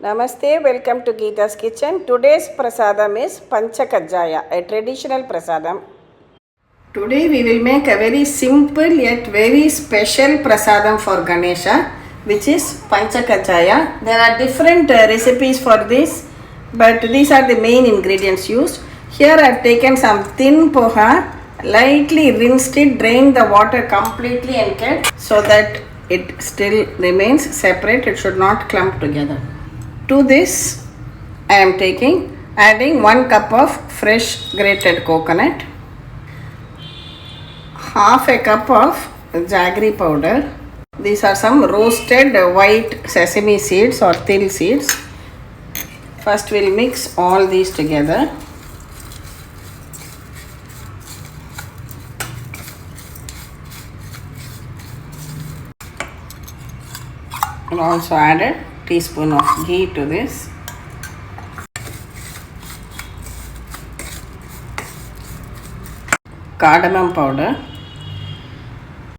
Namaste, welcome to Gita's Kitchen. Today's prasadam is Panchakajjaya, a traditional prasadam. Today we will make a very simple yet very special prasadam for Ganesha, which is Panchakajjaya. There are different recipes for this, but these are the main ingredients used. Here I have taken some thin poha, lightly rinsed it, drained the water completely and kept so that it still remains separate. It should not clump together. To this, I am adding 1 cup of fresh grated coconut, half a cup of Jaggery powder. These are some roasted white sesame seeds or til seeds. First, we'll mix all these together. We'll also add a teaspoon of ghee to this. Cardamom powder.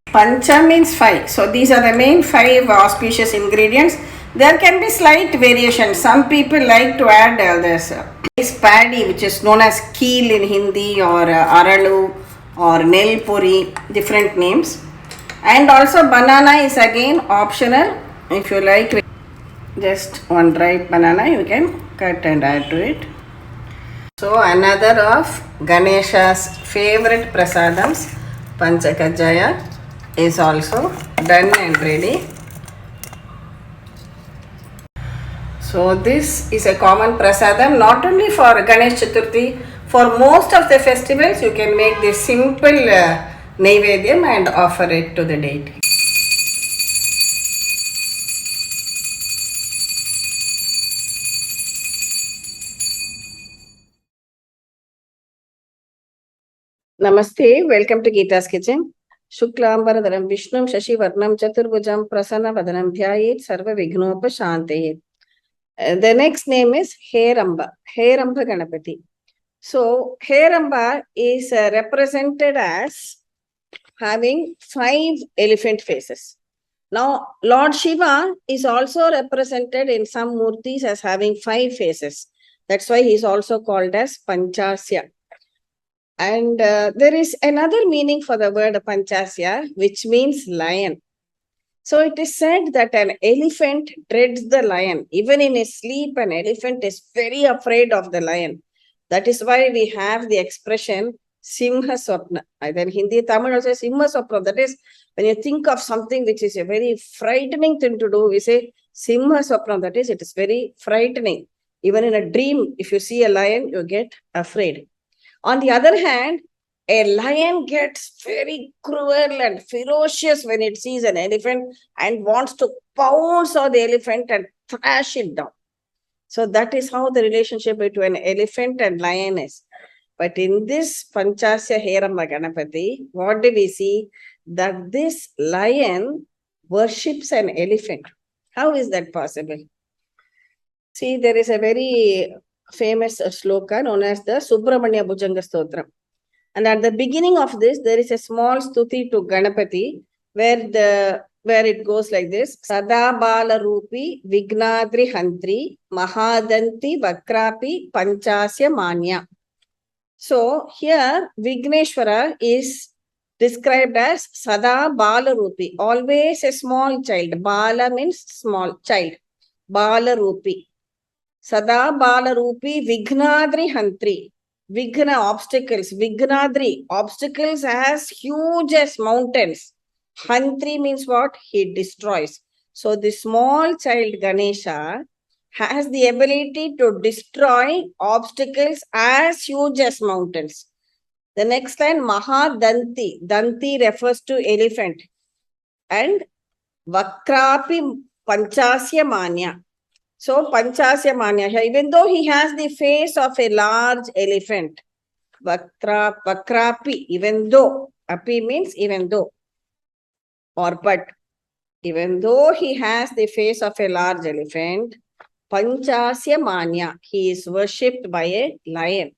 Pancha means 5. So these are the main 5 auspicious ingredients. There can be slight variations. Some people like to add this paddy, which is known as keel in Hindi, or aralu or nel puri, different names. And also banana is again optional. If you like just one ripe banana, you can cut and add to it. So another of Ganesha's favorite prasadams, Panchakajjaya, is also done and ready. So this is a common prasadam not only for Ganesh Chaturti. For most of the festivals, you can make this simple Naivedyam and offer it to the deity. Namaste, welcome to Gita's Kitchen. Shuklambaradharam Vishnum Shashivarnam Chaturbhujam Prasanavadhanam Dhyayet Sarva Vignopashantayet. The next name is Heramba Ganapati. So Heramba is represented as having 5 elephant faces. Now Lord Shiva is also represented in some murtis as having 5 faces. That's why he is also called as Panchasya. And there is another meaning for the word Panchasya, which means lion. So it is said that an elephant dreads the lion. Even in his sleep, an elephant is very afraid of the lion. That is why we have the expression Simha Swapna. Either in Hindi, Tamil also Simha Swapna. That is, when you think of something which is a very frightening thing to do, we say Simha Swapna. That is, it is very frightening. Even in a dream, if you see a lion, you get afraid. On the other hand, a lion gets very cruel and ferocious when it sees an elephant and wants to pounce on the elephant and thrash it down. So that is how the relationship between elephant and lion is. But in this Panchasya Heramba Ganapati, what do we see? That this lion worships an elephant. How is that possible? See, there is a very famous sloka known as the Subramanya Bhujanga Stotram. And at the beginning of this, there is a small stuti to Ganapati where it goes like this. Sada Bala Rupi Vignadri Hantri Mahadanti Vakrapi Panchasya Manya. So here Vigneshwara is described as Sada Bala Rupi, always a small child. Bala means small child. Bala Rupi. Sada Bala Rupi Vignadri Hantri. Vigna, obstacles. Vignadri, obstacles as huge as mountains. Hantri means what? He destroys. So the small child Ganesha has the ability to destroy obstacles as huge as mountains. The next line, Mahadanti. Danti refers to elephant. And Vakrapi Panchasya Manya. So, Panchasya Manya, even though he has the face of a large elephant, Vakrapi, even though, Api means even though, or but, even though he has the face of a large elephant, Panchasya Manya, he is worshipped by a lion.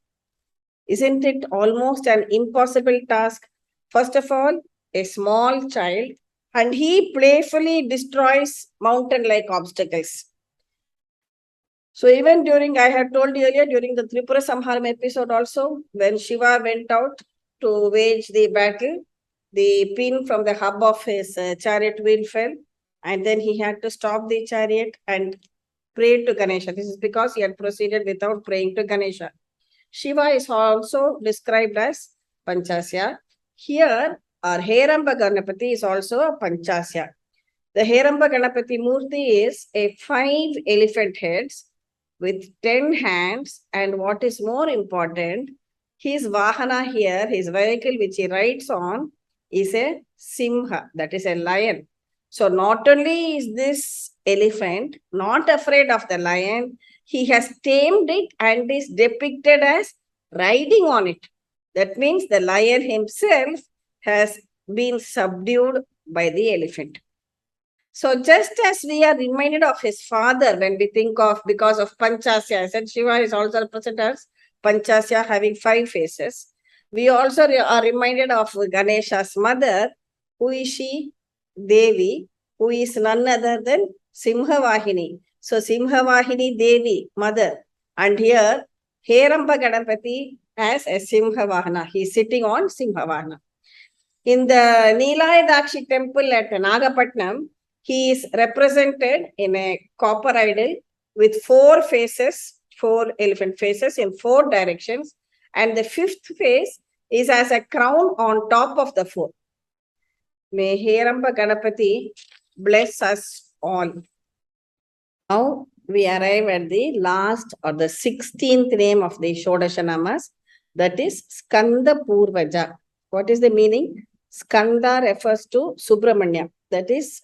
Isn't it almost an impossible task? First of all, a small child, and he playfully destroys mountain-like obstacles. So even during, I had told you earlier, during the Tripura Samharam episode also, when Shiva went out to wage the battle, the pin from the hub of his chariot wheel fell, and then he had to stop the chariot and pray to Ganesha. This is because he had proceeded without praying to Ganesha. Shiva is also described as Panchakajjaya. Here, our Heramba Ganapati is also a Panchakajjaya. The Heramba Ganapati Murti is a 5 elephant heads with 10 hands, and what is more important, his Vahana here, his vehicle which he rides on, is a Simha, that is a lion. So not only is this elephant not afraid of the lion, he has tamed it and is depicted as riding on it. That means the lion himself has been subdued by the elephant. So just as we are reminded of his father when we think of, because of Panchakajjaya, I said Shiva is also represented as Panchakajjaya having 5 faces. We also are reminded of Ganesha's mother. Who is she? Devi, who is none other than Simhavahini. So Simhavahini Devi, mother. And here, Heramba Ganapati as a Simhavahana. He is sitting on Simhavahana. In the Nilayadakshi temple at Nagapatnam, he is represented in a copper idol with 4 faces, 4 elephant faces in 4 directions. And the 5th face is as a crown on top of the 4. May Heramba Ganapati bless us all. Now we arrive at the last or the 16th name of the Shodasha Namas, that is Skandapurvaja. What is the meaning? Skanda refers to Subramanya, that is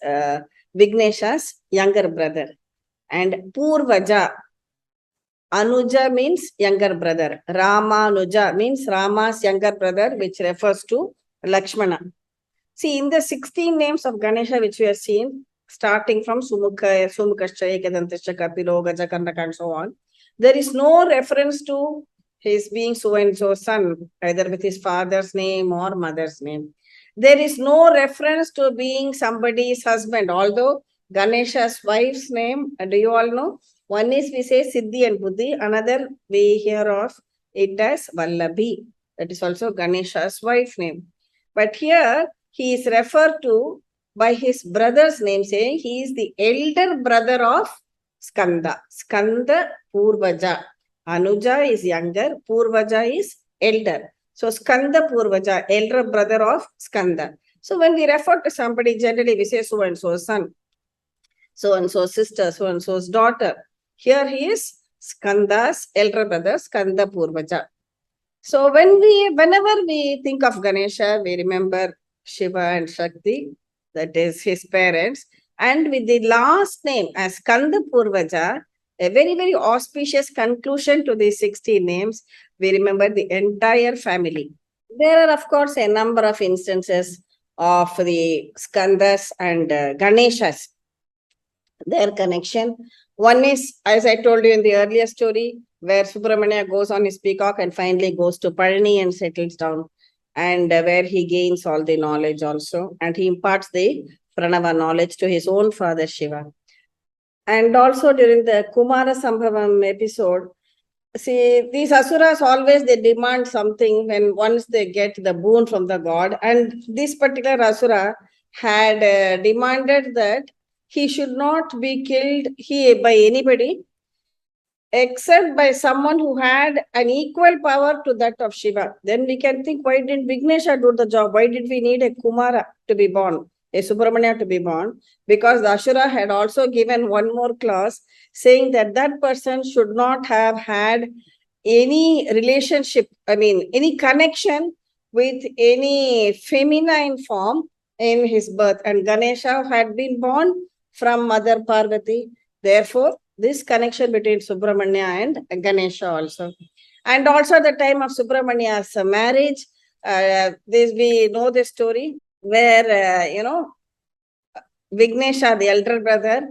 Vignesha's younger brother. And Purvaja, Anuja means younger brother. Ramanuja means Rama's younger brother, which refers to Lakshmana. See, in the 16 names of Ganesha, which we have seen, starting from Sumukha, Sumukashcha, Ekadantascha, Kapilo, Gajakarnaka, and so on, there is no reference to his being so-and-so son, either with his father's name or mother's name. There is no reference to being somebody's husband, although Ganesha's wife's name, do you all know? One is we say Siddhi and Buddhi, another we hear of it as Vallabhi. That is also Ganesha's wife's name. But here he is referred to by his brother's name, saying he is the elder brother of Skanda. Skanda Purvaja. Anuja is younger, Purvaja is elder. So Skanda Purvaja, elder brother of Skanda. So when we refer to somebody, generally we say so-and-so's son, so-and-so's sister, so-and-so's daughter. Here he is Skanda's elder brother, Skanda Purvaja. So whenever we think of Ganesha, we remember Shiva and Shakti, that is his parents. And with the last name as Skanda Purvaja, a very, very auspicious conclusion to these 16 names, we remember the entire family. There are, of course, a number of instances of the Skandas and Ganeshas, their connection. One is, as I told you in the earlier story, where Subramanya goes on his peacock and finally goes to Palani and settles down, and where he gains all the knowledge also, and he imparts the Pranava knowledge to his own father Shiva. And also during the Kumara Sambhavam episode, see, these asuras always, they demand something when once they get the boon from the god. And this particular asura had demanded that he should not be killed by anybody except by someone who had an equal power to that of Shiva. Then we can think, why didn't Vignesha do the job? Why did we need a Kumara to be born, a Subramanya to be born? Because the Ashura had also given one more clause saying that that person should not have had any relationship, any connection with any feminine form in his birth. And Ganesha had been born from Mother Parvati. Therefore, this connection between Subramanya and Ganesha also. And also at the time of Subramanya's marriage, we know the story where, Vignesha, the elder brother,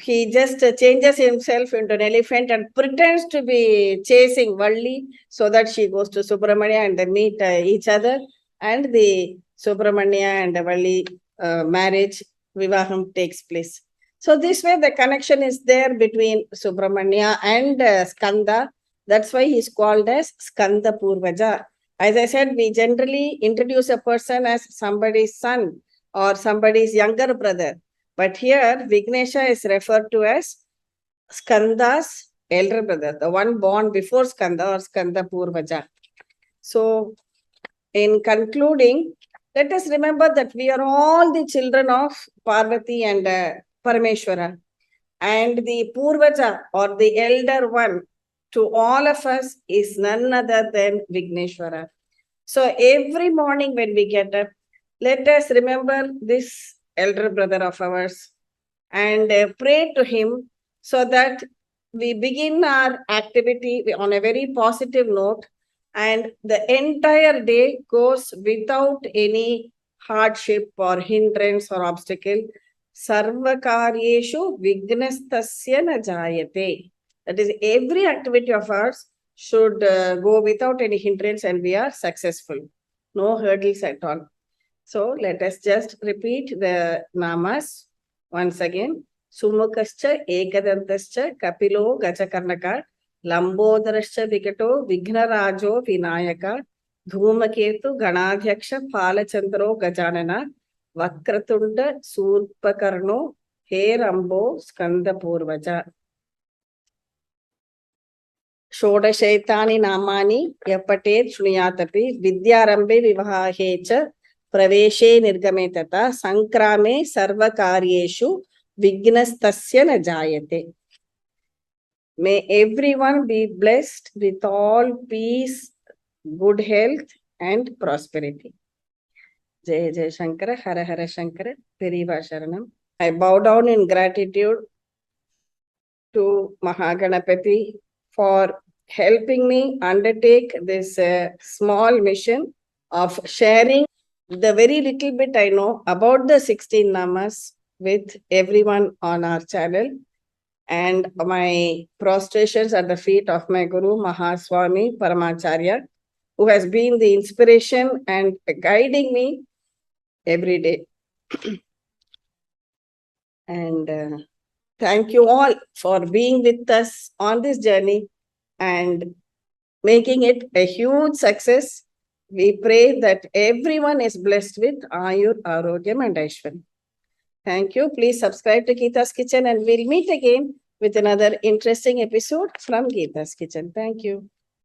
he just changes himself into an elephant and pretends to be chasing Valli so that she goes to Subramanya and they meet each other. And the Subramanya and Valli marriage, Vivaham, takes place. So this way the connection is there between Subramanya and Skanda. That's why he's called as Skandapurvaja. As I said, we generally introduce a person as somebody's son or somebody's younger brother. But here, Vignesha is referred to as Skanda's elder brother, the one born before Skanda or Skandapurvaja. So, in concluding, let us remember that we are all the children of Parvati and Parameshwara. And the Purvaja or the elder one to all of us is none other than Vigneshwara. So every morning when we get up, let us remember this elder brother of ours and pray to him so that we begin our activity on a very positive note and the entire day goes without any hardship or hindrance or obstacle. Sarvakaryeshu vignastasya na jayate. That is, every activity of ours should go without any hindrance and we are successful. No hurdles at all. So let us just repeat the namas once again. Sumukascha ekadantascha kapilo gachakarnaka lambodarascha vikato vignarajo vinayaka dhoomaketu ganadhyaksha palachandro gajanana vakratunda surpakarno herambo skandapurvaja. Shodashaitani namani yapatet shruniyatapi vidyarambe vivahe cha praveshe nirgame tata sankrame sarvakaryeshu vignastasya na jayate. May everyone be blessed with all peace, good health and prosperity. Jai Jai Shankara, Hara Hara Shankara, Periva Sharanam. I bow down in gratitude to Mahaganapathi for helping me undertake this small mission of sharing the very little bit I know about the 16 namas with everyone on our channel. And my prostrations at the feet of my Guru Mahaswami Paramacharya, who has been the inspiration and guiding me every day. And thank you all for being with us on this journey and making it a huge success. We pray that everyone is blessed with Ayur, Arogyam and Aishwarya. Thank you. Please subscribe to Gita's Kitchen and we'll meet again with another interesting episode from Gita's Kitchen. Thank you.